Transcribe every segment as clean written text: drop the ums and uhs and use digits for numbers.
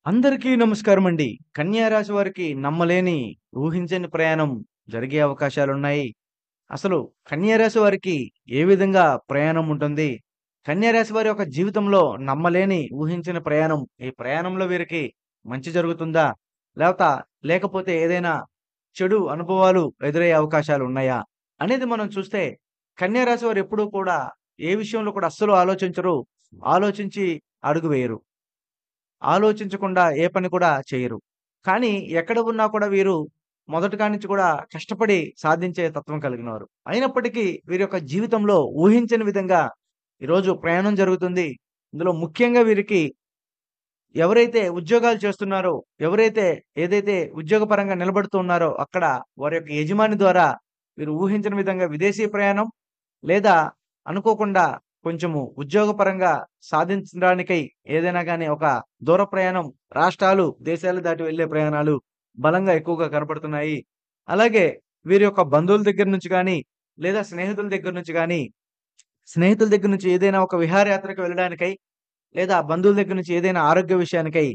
అందరికీ నమస్కారమండి. కన్యా రాశి వారికి నమ్మలేని, ఊహించని ప్రయాణం జరిగే అవకాశాలున్నాయి. అసలు కన్యా రాశి వారికి ఏ విధంగా ప్రయాణం ఉంటుంది? కన్యా రాశి వారి యొక్క జీవితంలో నమ్మలేని, ఊహించని ప్రయాణం, ఈ ప్రయాణంలో వీరికి మంచి జరుగుతుందా? లేవతా లేకపోతే ఏదైనా చెడు అనుభవాలు ఎదురయ్యే అవకాశాలున్నాయా? అనేది మనం చూస్తే కన్యా రాశి వారు ఎప్పుడూ కూడా ఏ విషయంలో కూడా అస్సలు ఆలోచించరు. ఆలోచించి అడుగు వేయరు. ఆలోచించకుండా ఏ పని కూడా చేయరు. కానీ ఎక్కడ ఉన్నా కూడా వీరు మొదటి కాడ్నుంచి కూడా కష్టపడి సాధించే తత్వం కలిగినవారు. అయినప్పటికీ వీరి యొక్క జీవితంలో ఊహించని విధంగా ఈరోజు ప్రయాణం జరుగుతుంది. ఇందులో ముఖ్యంగా వీరికి ఎవరైతే ఉద్యోగాలు చేస్తున్నారో, ఎవరైతే ఏదైతే ఉద్యోగపరంగా నిలబడుతూ ఉన్నారో అక్కడ వారి యొక్క యజమాని ద్వారా వీరు ఊహించని విధంగా విదేశీ ప్రయాణం లేదా అనుకోకుండా కొంచెము ఉద్యోగపరంగా సాధించడానికై ఏదైనా గాని ఒక దూర ప్రయాణం, రాష్ట్రాలు, దేశాలు దాటి వెళ్ళే ప్రయాణాలు బలంగా ఎక్కువగా కనపడుతున్నాయి. అలాగే వీరి యొక్క బంధువుల దగ్గర నుంచి గాని, లేదా స్నేహితుల దగ్గర నుంచి గాని, స్నేహితుల దగ్గర నుంచి ఏదైనా ఒక విహారయాత్రకు వెళ్ళడానికై, లేదా బంధువుల దగ్గర నుంచి ఏదైనా ఆరోగ్య విషయానికై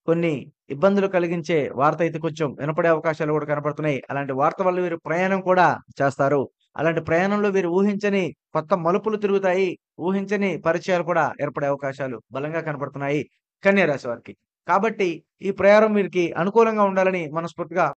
కొన్ని ఇబ్బందులు కలిగించే వార్త అయితే కొంచెం వినపడే అవకాశాలు కూడా కనపడుతున్నాయి. అలాంటి వార్త వల్ల వీరు ప్రయాణం కూడా చేస్తారు. అలాంటి ప్రయాణంలో వీరు ఊహించని కొత్త మలుపులు తిరుగుతాయి. ఊహించని పరిచయాలు కూడా ఏర్పడే అవకాశాలు బలంగా కనపడుతున్నాయి కన్యా రాశి వారికి. కాబట్టి ఈ ప్రయాణం వీరికి అనుకూలంగా ఉండాలని మనస్ఫూర్తిగా